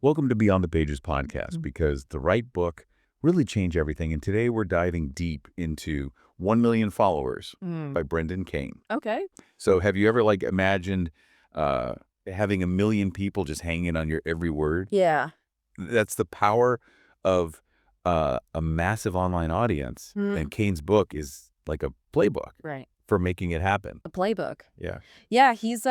Welcome to Beyond the Pages podcast because the right book really changed everything. And today we're diving deep into 1 Million Followers Mm. by Brendan Kane. Okay. So have you ever imagined uh, having 1 million people just hanging on your every word? Yeah. That's the power of a massive online audience. Mm. And Kane's book is like a playbook Right. for making it happen. The playbook. Yeah. Yeah, he's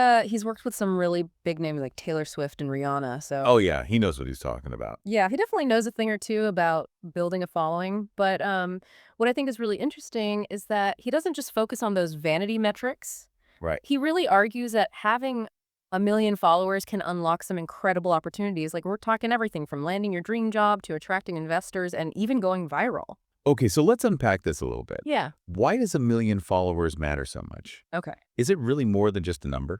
worked with some really big names like Taylor Swift and Rihanna. So Oh, yeah. He knows what he's talking about. yeah, he definitely knows a thing or two about building a following. But what I think is really interesting is that he doesn't just focus on those vanity metrics. Right. He really argues that having 1 million followers can unlock some incredible opportunities. Like we're talking everything from landing your dream job to attracting investors and even going viral. Okay, so let's unpack this a little bit. Yeah. Why does 1 million followers matter so much? Okay. Is it really more than just a number?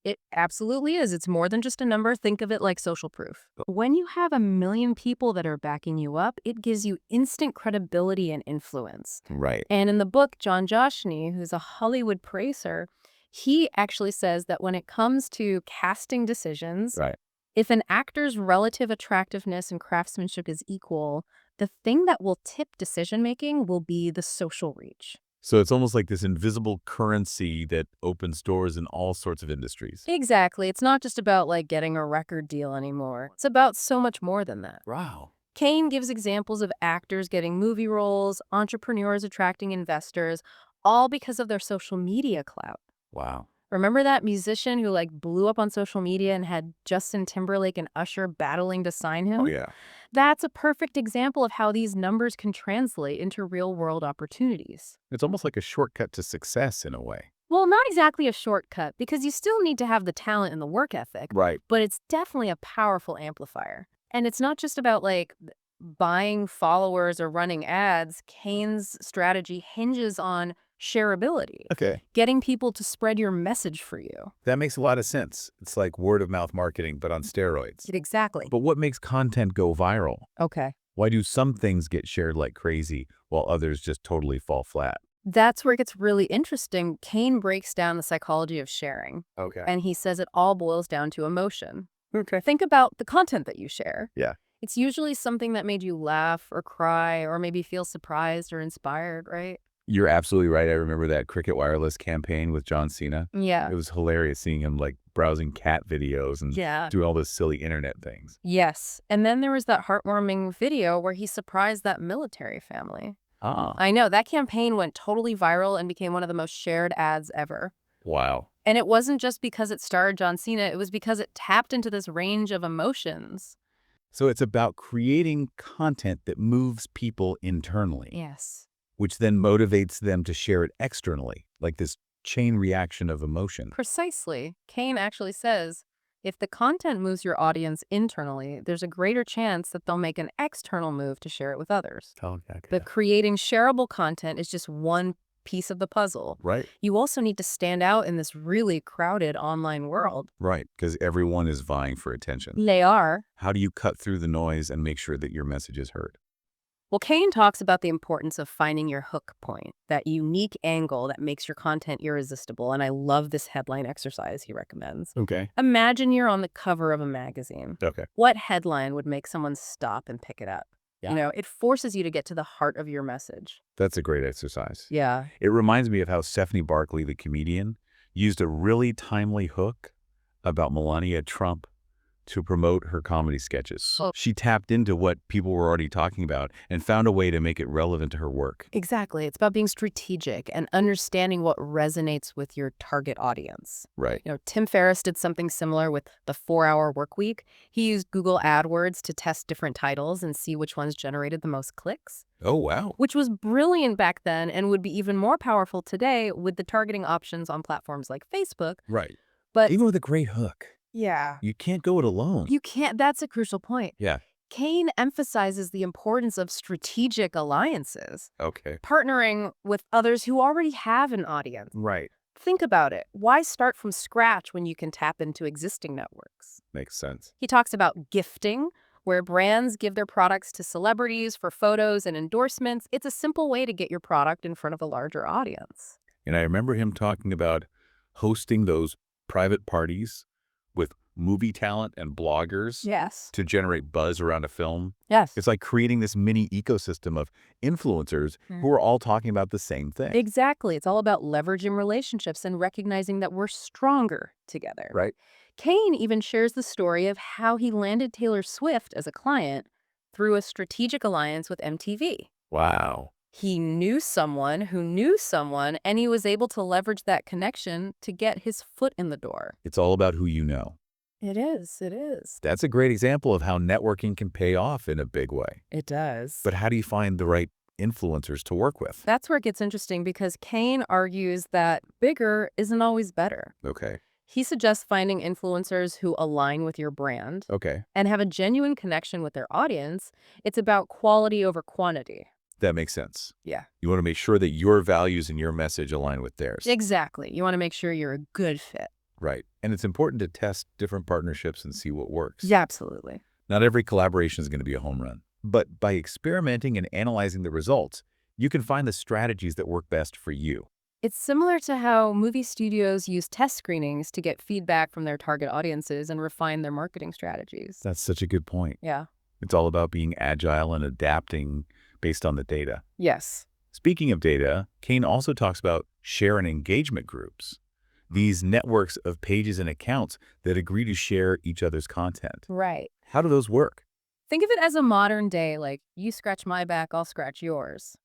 It absolutely is. It's more than just a number. Think of it like social proof. When you have 1 million people that are backing you up, it gives you instant credibility and influence. Right. And in the book, John Joshny, who's a Hollywood pracer, he actually says that when it comes to casting decisions, Right. if an actor's relative attractiveness and craftsmanship is equal, the thing that will tip decision-making will be the social reach. So it's almost like this invisible currency that opens doors in all sorts of industries. Exactly. It's not just about like getting a record deal anymore. It's about so much more than that. Wow. Kane gives examples of actors getting movie roles, entrepreneurs attracting investors, all because of their social media clout. Wow. Remember that musician who like blew up on social media and had Justin Timberlake and Usher battling to sign him? Oh, yeah. That's a perfect example of how these numbers can translate into real-world opportunities. It's almost like a shortcut to success in a way. Well, not exactly a shortcut, because you still need to have the talent and the work ethic, Right. but it's definitely a powerful amplifier. And it's not just about like buying followers or running ads. Kane's strategy hinges on shareability, Okay. getting people to spread your message for you. That makes a lot of sense. It's like word of mouth marketing, but on steroids. Exactly. But what makes content go viral? Okay. Why do some things get shared like crazy while others just totally fall flat? That's where it gets really interesting. Kane breaks down the psychology of sharing, Okay. and he says it all boils down to emotion. Okay. Think about the content that you share. Yeah. It's usually something that made you laugh or cry or maybe feel surprised or inspired, right? You're absolutely right. I remember that Cricket Wireless campaign with John Cena. Yeah. It was hilarious seeing him browsing cat videos and Yeah. doing all those silly internet things. Yes. And then there was that heartwarming video where he surprised that military family. Ah, I know, that campaign went totally viral and became one of the most shared ads ever. wow. And it wasn't just because it starred John Cena, it was because it tapped into this range of emotions. So it's about creating content that moves people internally, Yes. which then motivates them to share it externally, like this chain reaction of emotion. Precisely. Kane actually says, if the content moves your audience internally, there's a greater chance that they'll make an external move to share it with others. Oh, okay. But creating shareable content is just one piece of the puzzle. Right, You also need to stand out in this really crowded online world. right, because everyone is vying for attention. They are. How do you cut through the noise and make sure that your message is heard? Well, Kane talks about the importance of finding your hook point, that unique angle that makes your content irresistible. And I love this headline exercise he recommends. Okay. Imagine you're on the cover of a magazine. Okay. What headline would make someone stop and pick it up? Yeah. It forces you to get to the heart of your message. That's a great exercise. Yeah. It reminds me of how Stephanie Barkley, the comedian, used a really timely hook about Melania Trump to promote her comedy sketches. Oh. She tapped into what people were already talking about and found a way to make it relevant to her work. Exactly. It's about being strategic and understanding what resonates with your target audience. Right. Tim Ferriss did something similar with the 4-Hour Workweek. He used Google AdWords to test different titles and see which ones generated the most clicks, Oh, wow. which was brilliant back then and would be even more powerful today with the targeting options on platforms like Facebook. Right. But Even with a great hook, yeah, you can't go it alone. you can't. That's a crucial point. Yeah. Kane emphasizes the importance of strategic alliances, Okay. partnering with others who already have an audience. Right. Think about it. Why start from scratch when you can tap into existing networks? Makes sense. He talks about gifting, where brands give their products to celebrities for photos and endorsements. It's a simple way to get your product in front of a larger audience. And I remember him talking about hosting those private parties with movie talent and bloggers Yes. to generate buzz around a film. Yes. It's like creating this mini ecosystem of influencers who are all talking about the same thing. Exactly. It's all about leveraging relationships and recognizing that we're stronger together. Right. Kane even shares the story of how he landed Taylor Swift as a client through a strategic alliance with MTV. Wow. He knew someone who knew someone, and he was able to leverage that connection to get his foot in the door. It's all about who you know. It is. It is. That's a great example of how networking can pay off in a big way. It does. But how do you find the right influencers to work with? That's where it gets interesting because Kane argues that bigger isn't always better. Okay. He suggests finding influencers who align with your brand Okay. and have a genuine connection with their audience. It's about quality over quantity. That makes sense. Yeah. You want to make sure that your values and your message align with theirs. Exactly. You want to make sure you're a good fit. Right. And it's important to test different partnerships and see what works. Yeah, absolutely. Not every collaboration is going to be a home run. But by experimenting and analyzing the results, you can find the strategies that work best for you. It's similar to how movie studios use test screenings to get feedback from their target audiences and refine their marketing strategies. That's such a good point. Yeah. It's all about being agile and adapting based on the data. Yes. Speaking of data, Kane also talks about share and engagement groups. These networks of pages and accounts that agree to share each other's content. Right. How do those work? Think of it as a modern day, like, you scratch my back, I'll scratch yours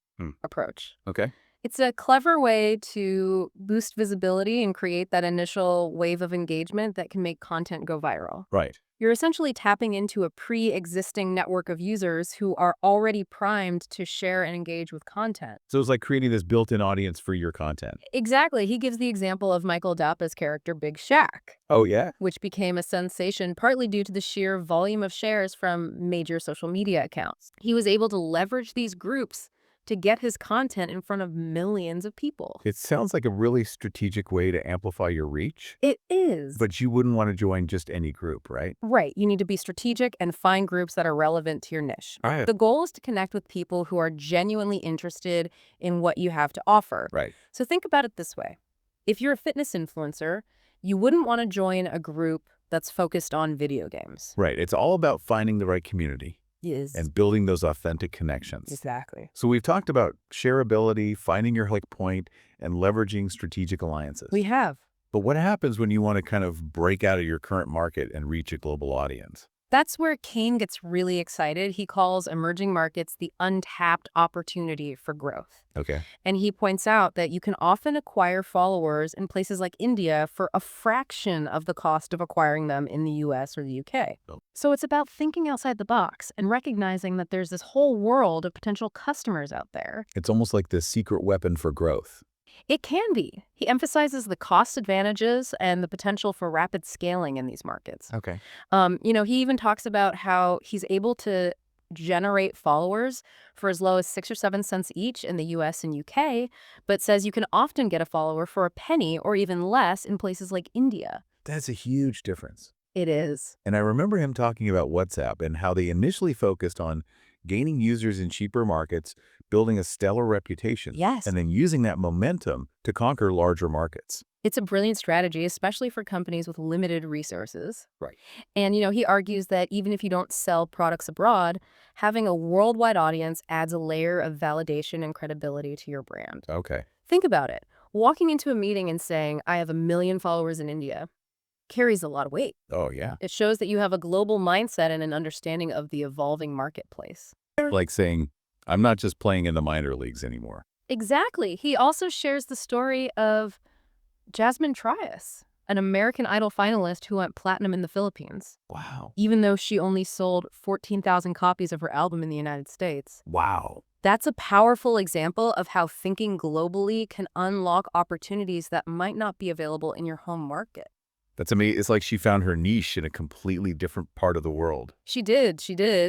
approach. Okay. It's a clever way to boost visibility and create that initial wave of engagement that can make content go viral. Right. You're essentially tapping into a pre-existing network of users who are already primed to share and engage with content. So it's like creating this built-in audience for your content. Exactly. He gives the example of Michael Dappa's character, Big Shaq, Oh, yeah? which became a sensation partly due to the sheer volume of shares from major social media accounts. He was able to leverage these groups to get his content in front of millions of people. It sounds like a really strategic way to amplify your reach, It is. but you wouldn't want to join just any group, right? Right. You need to be strategic and find groups that are relevant to your niche. Right. The goal is to connect with people who are genuinely interested in what you have to offer. Right. So think about it this way. If you're a fitness influencer, you wouldn't want to join a group that's focused on video games. Right. It's all about finding the right community Yes. and building those authentic connections. Exactly. So we've talked about shareability, finding your hook point, and leveraging strategic alliances. We have. But what happens when you want to kind of break out of your current market and reach a global audience? That's where Kane gets really excited. He calls emerging markets the untapped opportunity for growth. Okay. And he points out that you can often acquire followers in places like India for a fraction of the cost of acquiring them in the US or the UK. Oh. So it's about thinking outside the box and recognizing that there's this whole world of potential customers out there. It's almost like the secret weapon for growth. It can be. He emphasizes the cost advantages and the potential for rapid scaling in these markets. Okay. He even talks about how he's able to generate followers for as low as 6 or 7 cents each in the US and UK, but says you can often get a follower for a penny or even less in places like India. That's a huge difference. It is. And I remember him talking about WhatsApp and how they initially focused on gaining users in cheaper markets, building a stellar reputation, Yes. and then using that momentum to conquer larger markets. It's a brilliant strategy, especially for companies with limited resources. Right. And, he argues that even if you don't sell products abroad, having a worldwide audience adds a layer of validation and credibility to your brand. Okay. Think about it. Walking into a meeting and saying, I have 1 million followers in India, carries a lot of weight. Oh, yeah. It shows that you have a global mindset and an understanding of the evolving marketplace. Like saying, I'm not just playing in the minor leagues anymore. Exactly. He also shares the story of Jasmine Trias, an American Idol finalist who went platinum in the Philippines, Wow. even though she only sold 14,000 copies of her album in the United States. Wow. That's a powerful example of how thinking globally can unlock opportunities that might not be available in your home market. That's amazing. It's like she found her niche in a completely different part of the world. She did.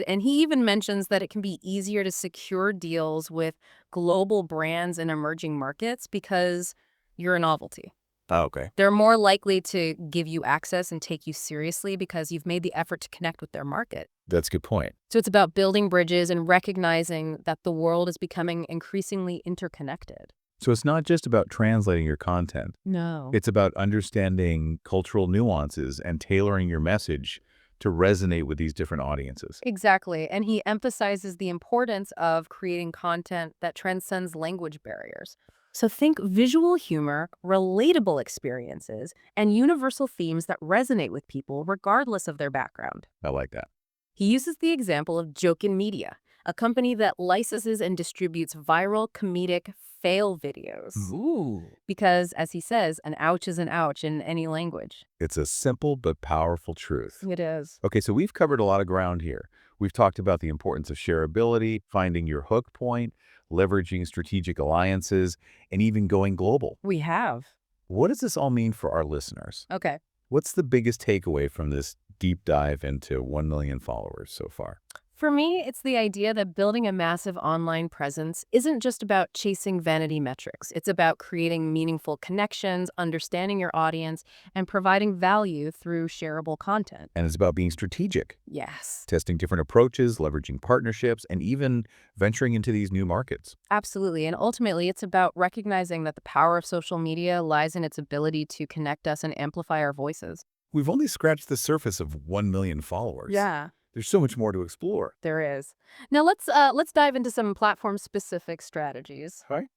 And he even mentions that it can be easier to secure deals with global brands in emerging markets because you're a novelty. Oh, okay. They're more likely to give you access and take you seriously because you've made the effort to connect with their market. That's a good point. So it's about building bridges and recognizing that the world is becoming increasingly interconnected. So it's not just about translating your content. No. It's about understanding cultural nuances and tailoring your message to resonate with these different audiences. Exactly. And he emphasizes the importance of creating content that transcends language barriers. So think visual humor, relatable experiences, and universal themes that resonate with people regardless of their background. I like that. He uses the example of Jokin Media, a company that licenses and distributes viral comedic fail videos. Ooh. Because, as he says, an ouch is an ouch in any language. It's a simple but powerful truth. It is. Okay, so we've covered a lot of ground here. We've talked about the importance of shareability, finding your hook point, leveraging strategic alliances, and even going global. We have. What does this all mean for our listeners? Okay. What's the biggest takeaway from this deep dive into 1 million followers so far? For me, it's the idea that building a massive online presence isn't just about chasing vanity metrics. It's about creating meaningful connections, understanding your audience, and providing value through shareable content. And it's about being strategic, Yes, testing different approaches, leveraging partnerships, and even venturing into these new markets. absolutely. And ultimately, it's about recognizing that the power of social media lies in its ability to connect us and amplify our voices. We've only scratched the surface of 1 million followers. Yeah. There's so much more to explore. There is. Now let's dive into some platform specific strategies. Right?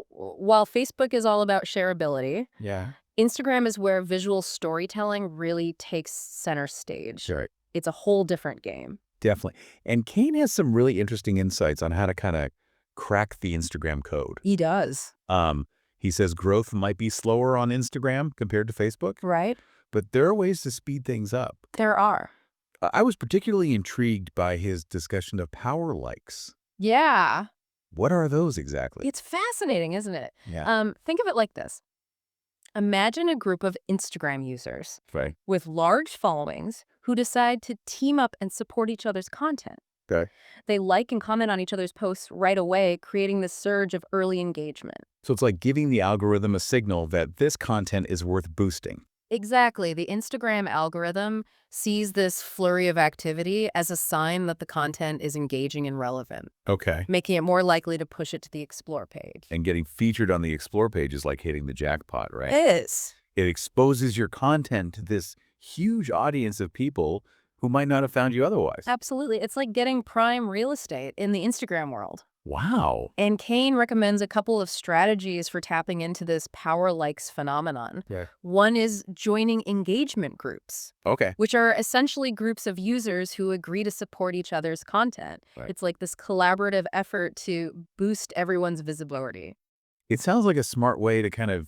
While Facebook is all about shareability, Yeah. Instagram is where visual storytelling really takes center stage. Sure. It's a whole different game. Definitely. And Kane has some really interesting insights on how to kind of crack the Instagram code. He does. He says growth might be slower on Instagram compared to Facebook, Right? but there are ways to speed things up. There are. I was particularly intrigued by his discussion of power likes. Yeah. What are those exactly? It's fascinating, isn't it? Yeah. Think of it like this. Imagine a group of Instagram users Right. with large followings who decide to team up and support each other's content. Okay. They like and comment on each other's posts right away, creating this surge of early engagement. So it's like giving the algorithm a signal that this content is worth boosting. Exactly. The Instagram algorithm sees this flurry of activity as a sign that the content is engaging and relevant, Okay. making it more likely to push it to the Explore page. And getting featured on the Explore page is like hitting the jackpot, right? Is. It exposes your content to this huge audience of people who might not have found you otherwise. Absolutely. It's like getting prime real estate in the Instagram world. Wow. And Kane recommends a couple of strategies for tapping into this power likes phenomenon. Yeah. One is joining engagement groups, Okay. which are essentially groups of users who agree to support each other's content. Right. It's like this collaborative effort to boost everyone's visibility. It sounds like a smart way to kind of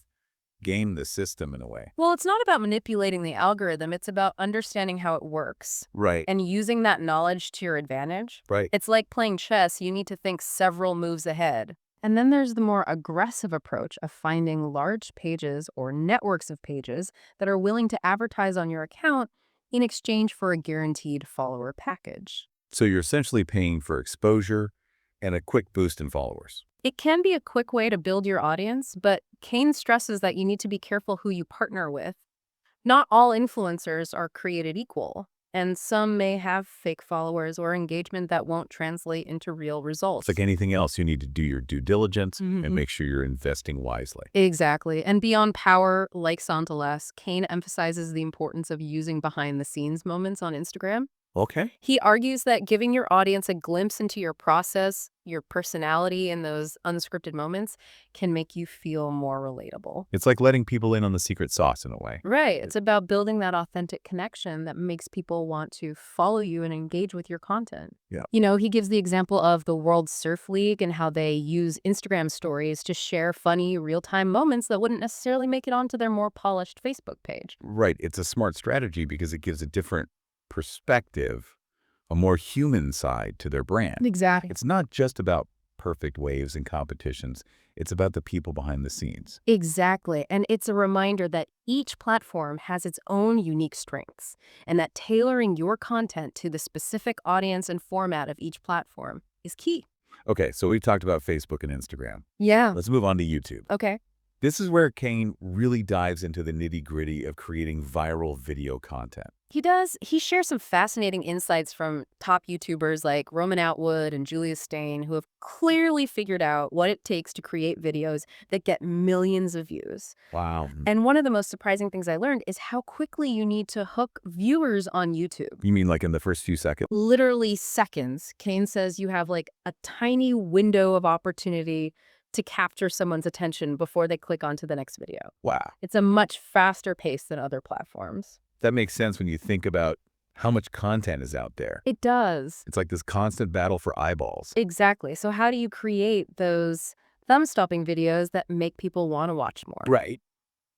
game the system in a way. Well, it's not about manipulating the algorithm. It's about understanding how it works Right. and using that knowledge to your advantage. Right. It's like playing chess. You need to think several moves ahead. And then there's the more aggressive approach of finding large pages or networks of pages that are willing to advertise on your account in exchange for a guaranteed follower package. So you're essentially paying for exposure and a quick boost in followers. It can be a quick way to build your audience, but Kane stresses that you need to be careful who you partner with. Not all influencers are created equal, and some may have fake followers or engagement that won't translate into real results. It's like anything else, you need to do your due diligence and Mhm. make sure you're investing wisely. Exactly. And beyond power, like Santalas, Kane emphasizes the importance of using behind-the-scenes moments on Instagram. Okay. He argues that giving your audience a glimpse into your process, your personality in those unscripted moments can make you feel more relatable. It's like letting people in on the secret sauce in a way. Right. It's about building that authentic connection that makes people want to follow you and engage with your content. Yeah. He gives the example of the World Surf League and how they use Instagram stories to share funny real-time moments that wouldn't necessarily make it onto their more polished Facebook page. Right. It's a smart strategy because it gives a different perspective, a more human side to their brand. Exactly. It's not just about perfect waves and competitions. It's about the people behind the scenes. Exactly. And it's a reminder that each platform has its own unique strengths, and that tailoring your content to the specific audience and format of each platform is key. Okay, so we've talked about Facebook and Instagram. Yeah. Let's move on to YouTube. Okay. This is where Kane really dives into the nitty-gritty of creating viral video content. He does. He shares some fascinating insights from top YouTubers like Roman Outwood and Julia Stain, who have clearly figured out what it takes to create videos that get millions of views. Wow. And one of the most surprising things I learned is how quickly you need to hook viewers on YouTube. You mean like in the first few seconds? Literally seconds. Kane says you have like a tiny window of opportunity to capture someone's attention before they click onto the next video. Wow. It's a much faster pace than other platforms. That makes sense when you think about how much content is out there. It does. It's like this constant battle for eyeballs. Exactly. So how do you create those thumb-stopping videos that make people want to watch more? Right.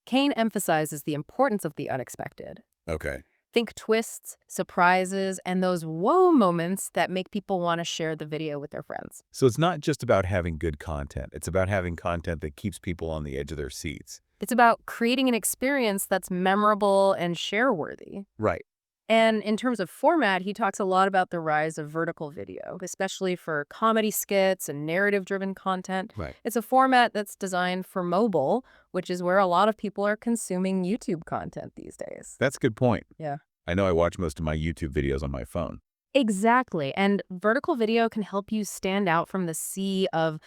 Kane emphasizes the importance of the unexpected. Okay. Think twists, surprises, and those whoa moments that make people want to share the video with their friends. So it's not just about having good content. It's about having content that keeps people on the edge of their seats. It's about creating an experience that's memorable and share-worthy. Right. And in terms of format, he talks a lot about the rise of vertical video, especially for comedy skits and narrative-driven content. Right. It's a format that's designed for mobile, which is where a lot of people are consuming YouTube content these days. That's a good point. Yeah. I know I watch most of my YouTube videos on my phone. Exactly. And vertical video can help you stand out from the sea of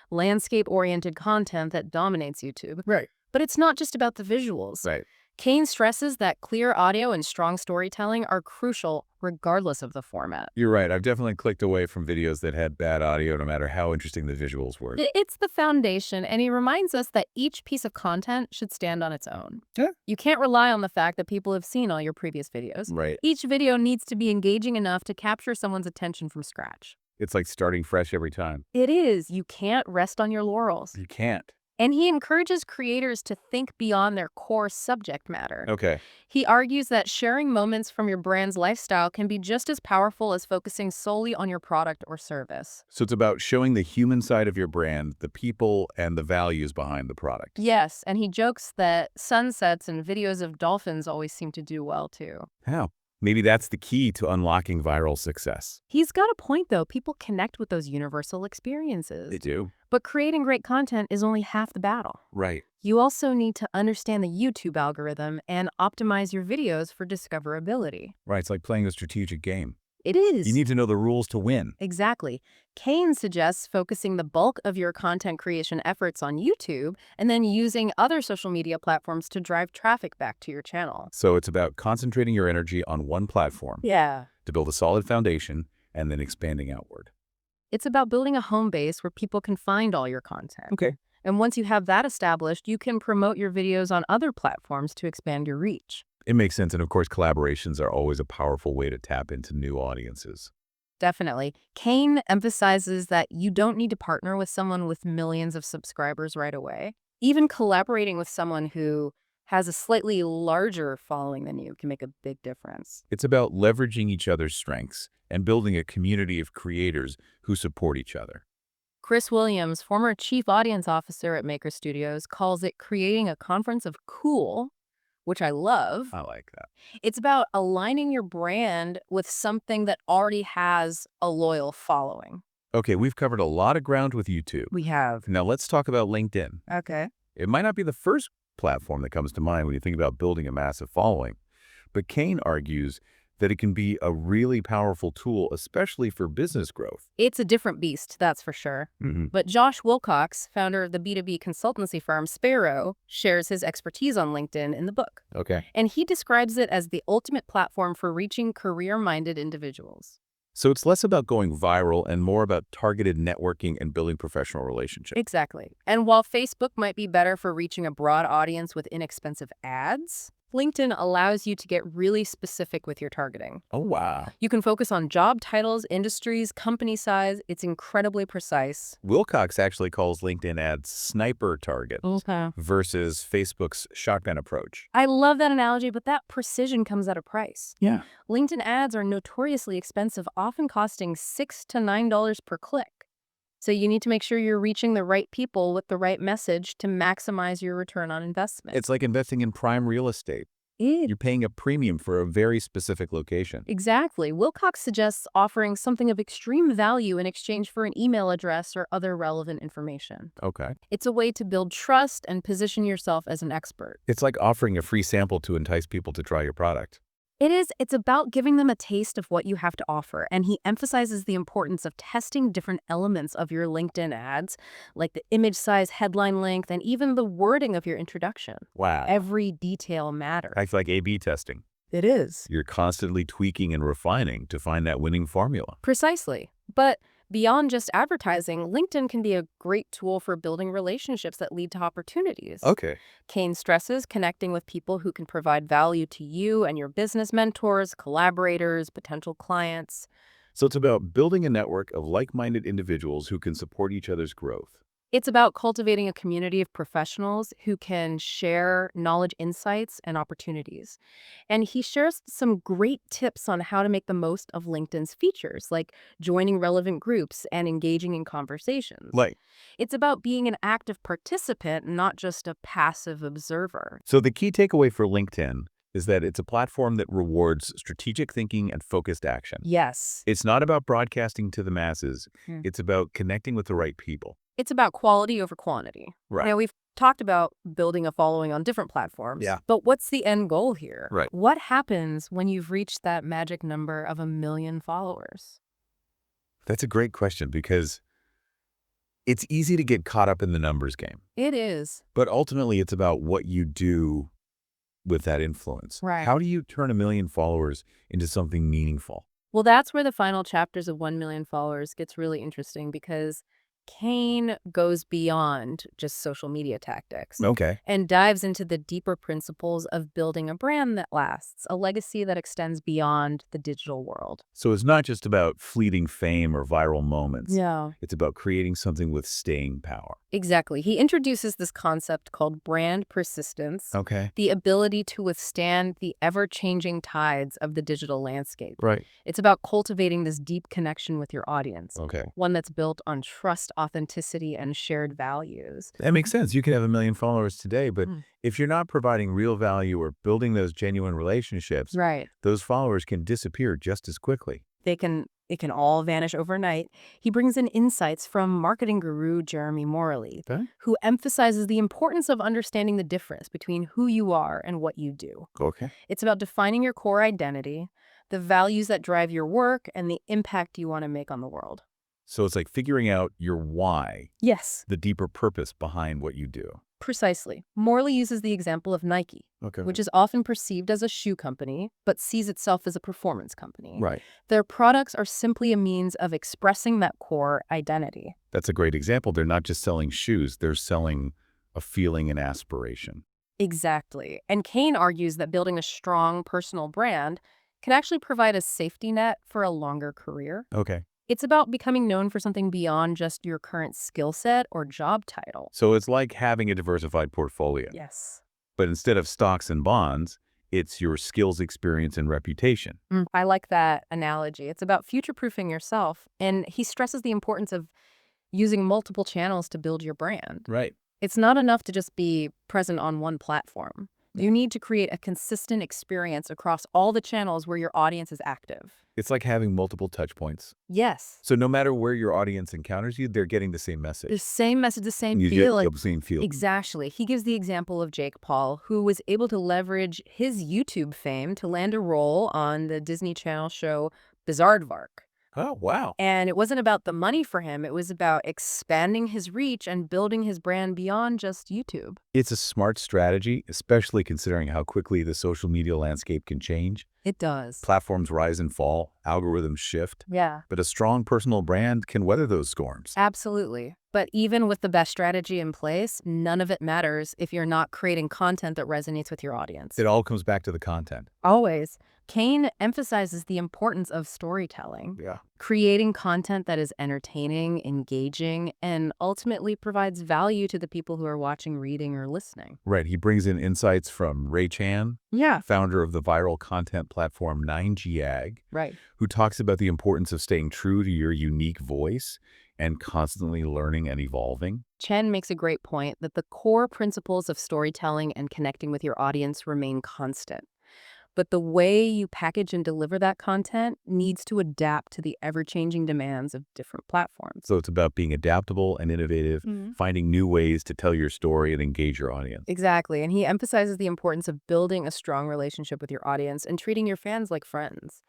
landscape-oriented content that dominates YouTube. Right. But it's not just about the visuals. Right. Kane stresses that clear audio and strong storytelling are crucial regardless of the format. You're right. I've definitely clicked away from videos that had bad audio, no matter how interesting the visuals were. It's the foundation, and he reminds us that each piece of content should stand on its own. Yeah. You can't rely on the fact that people have seen all your previous videos. Right. Each video needs to be engaging enough to capture someone's attention from scratch. It's like starting fresh every time. It is. You can't rest on your laurels. You can't. And he encourages creators to think beyond their core subject matter. Okay. He argues that sharing moments from your brand's lifestyle can be just as powerful as focusing solely on your product or service. So it's about showing the human side of your brand, the people, and the values behind the product. Yes, and he jokes that sunsets and videos of dolphins always seem to do well, too. How? Maybe that's the key to unlocking viral success. He's got a point, though. People connect with those universal experiences. They do. But creating great content is only half the battle. Right. You also need to understand the YouTube algorithm and optimize your videos for discoverability. Right. It's like playing a strategic game. It is. You need to know the rules to win. Exactly. Kane suggests focusing the bulk of your content creation efforts on YouTube and then using other social media platforms to drive traffic back to your channel. So it's about concentrating your energy on one platform Yeah. to build a solid foundation and then expanding outward. It's about building a home base where people can find all your content. Okay. And once you have that established, you can promote your videos on other platforms to expand your reach. It makes sense. And of course, collaborations are always a powerful way to tap into new audiences. Definitely. Kane emphasizes that you don't need to partner with someone with millions of subscribers right away. Even collaborating with someone who has a slightly larger following than you can make a big difference. It's about leveraging each other's strengths and building a community of creators who support each other. Chris Williams, former chief audience officer at Maker Studios, calls it creating a conference of cool, which I love. I like that. It's about aligning your brand with something that already has a loyal following. Okay, we've covered a lot of ground with YouTube. We have. Now let's talk about LinkedIn. Okay. It might not be the first platform that comes to mind when you think about building a massive following, but Kane argues that it can be a really powerful tool, especially for business growth. It's a different beast, that's for sure. But Josh Wilcox, founder of the B2B consultancy firm Sparrow, shares his expertise on LinkedIn in the book. Okay. And he describes it as the ultimate platform for reaching career-minded individuals. So it's less about going viral and more about targeted networking and building professional relationships. Exactly. And while Facebook might be better for reaching a broad audience with inexpensive ads, LinkedIn allows you to get really specific with your targeting. Oh, wow. You can focus on job titles, industries, company size. It's incredibly precise. Wilcox actually calls LinkedIn ads sniper targets versus Facebook's shotgun approach. I love that analogy, but that precision comes at a price. Yeah. LinkedIn ads are notoriously expensive, often costing $6 to $9 per click. So you need to make sure you're reaching the right people with the right message to maximize your return on investment. It's like investing in prime real estate. You're paying a premium for a very specific location. Exactly. Wilcox suggests offering something of extreme value in exchange for an email address or other relevant information. Okay. It's a way to build trust and position yourself as an expert. It's like offering a free sample to entice people to try your product. It's about giving them a taste of what you have to offer, and he emphasizes the importance of testing different elements of your LinkedIn ads, like the image size, headline length, and even the wording of your introduction. Wow. Every detail matters. Acts like A/B testing. It is. You're constantly tweaking and refining to find that winning formula. Precisely. But beyond just advertising, LinkedIn can be a great tool for building relationships that lead to opportunities. Okay. Kane stresses connecting with people who can provide value to you and your business mentors, collaborators, potential clients. So it's about building a network of like-minded individuals who can support each other's growth. It's about cultivating a community of professionals who can share knowledge, insights, and opportunities. And he shares some great tips on how to make the most of LinkedIn's features, like joining relevant groups and engaging in conversations. Like, It's about being an active participant, not just a passive observer. so the key takeaway for LinkedIn is that it's a platform that rewards strategic thinking and focused action. Yes. It's not about broadcasting to the masses. Hmm. It's about connecting with the right people. It's about quality over quantity. Right. Now, we've talked about building a following on different platforms. Yeah. But what's the end goal here? Right. What happens when you've reached that magic number of 1 million followers? That's a great question because it's easy to get caught up in the numbers game. It is. But ultimately, it's about what you do with that influence. Right. How do you turn 1 million followers into something meaningful? Well, that's where the final chapters of 1 million followers gets really interesting because Kane goes beyond just social media tactics Okay. and dives into the deeper principles of building a brand that lasts, a legacy that extends beyond the digital world. So it's not just about fleeting fame or viral moments. Yeah. It's about creating something with staying power. Exactly. He introduces this concept called brand persistence, Okay. the ability to withstand the ever-changing tides of the digital landscape. Right. It's about cultivating this deep connection with your audience, Okay. one that's built on trust, authenticity, and shared values. That makes sense. You can have 1 million followers today, but Mm. if you're not providing real value or building those genuine relationships, Right. those followers can disappear just as quickly. It can all vanish overnight. He brings in insights from marketing guru Jeremy Morley, Okay. who emphasizes the importance of understanding the difference between who you are and what you do. Okay. It's about defining your core identity, the values that drive your work, and the impact you want to make on the world. So it's like figuring out your why, Yes, the deeper purpose behind what you do. precisely. Morley uses the example of Nike, Okay. which is often perceived as a shoe company, but sees itself as a performance company. Right. Their products are simply a means of expressing that core identity. That's a great example. They're not just selling shoes, they're selling a feeling and aspiration. Exactly. And Kane argues that building a strong personal brand can actually provide a safety net for a longer career. Okay. It's about becoming known for something beyond just your current skill set or job title. So it's like having a diversified portfolio. Yes. But instead of stocks and bonds, it's your skills, experience, and reputation. I like that analogy. It's about future-proofing yourself. And he stresses the importance of using multiple channels to build your brand. Right. It's not enough to just be present on one platform. You need to create a consistent experience across all the channels where your audience is active. It's like having multiple touch points. Yes. So no matter where your audience encounters you, they're getting the same message. The same message, the same You get feeling. the same feel. Exactly. He gives the example of Jake Paul, who was able to leverage his YouTube fame to land a role on the Disney Channel show Bizaardvark. Oh, wow. And it wasn't about the money for him. It was about expanding his reach and building his brand beyond just YouTube. It's a smart strategy, especially considering how quickly the social media landscape can change. It does. Platforms rise and fall, algorithms shift, Yeah, but a strong personal brand can weather those storms. absolutely. But even with the best strategy in place, none of it matters if you're not creating content that resonates with your audience. It all comes back to the content. Always. Kane emphasizes the importance of storytelling, Yeah. creating content that is entertaining, engaging, and ultimately provides value to the people who are watching, reading, or listening. Right. He brings in insights from Ray Chan, Yeah. founder of the viral content platform 9GAG, Right. who talks about the importance of staying true to your unique voice and constantly learning and evolving. Chen makes a great point that the core principles of storytelling and connecting with your audience remain constant. But the way you package and deliver that content needs to adapt to the ever-changing demands of different platforms. So it's about being adaptable and innovative, finding new ways to tell your story and engage your audience. Exactly. And he emphasizes the importance of building a strong relationship with your audience and treating your fans like friends.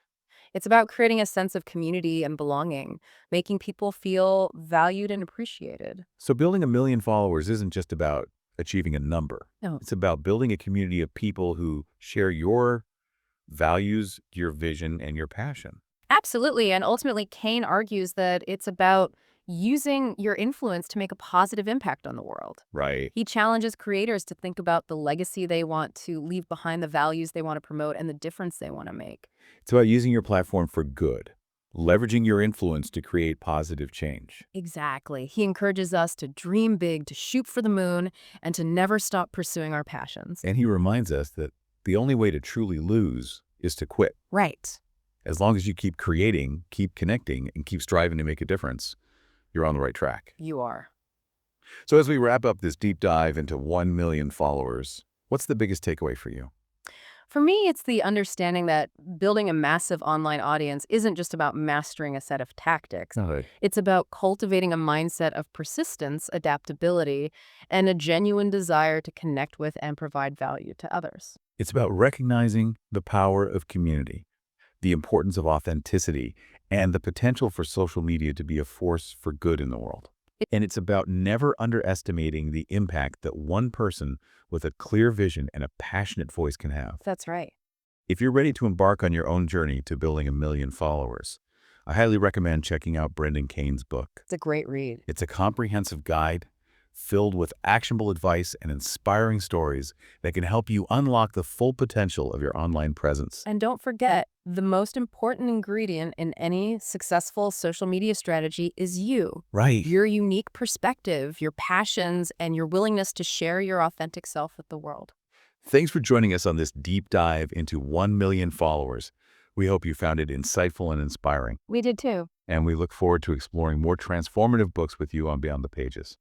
It's about creating a sense of community and belonging, making people feel valued and appreciated. So building 1 million followers isn't just about achieving a number. No. It's about building a community of people who share your values, your vision, and your passion. Absolutely. And ultimately, Kane argues that it's about using your influence to make a positive impact on the world. Right. He challenges creators to think about the legacy they want to leave behind, the values they want to promote, and the difference they want to make. It's about using your platform for good, leveraging your influence to create positive change. Exactly. He encourages us to dream big, to shoot for the moon, and to never stop pursuing our passions. And he reminds us that the only way to truly lose is to quit. Right. As long as you keep creating, keep connecting, and keep striving to make a difference, you're on the right track. You are. So as we wrap up this deep dive into 1 million followers, what's the biggest takeaway for you? For me, it's the understanding that building a massive online audience isn't just about mastering a set of tactics. No. It's about cultivating a mindset of persistence, adaptability, and a genuine desire to connect with and provide value to others. It's about recognizing the power of community, the importance of authenticity, and the potential for social media to be a force for good in the world. And it's about never underestimating the impact that one person with a clear vision and a passionate voice can have. That's right. If you're ready to embark on your own journey to building 1 million followers, I highly recommend checking out Brendan Kane's book. It's a great read. It's a comprehensive guide filled with actionable advice and inspiring stories that can help you unlock the full potential of your online presence. And don't forget, the most important ingredient in any successful social media strategy is you. Right. Your unique perspective, your passions, and your willingness to share your authentic self with the world. Thanks for joining us on this deep dive into 1 million followers. We hope you found it insightful and inspiring. We did too. And we look forward to exploring more transformative books with you on Beyond the Pages.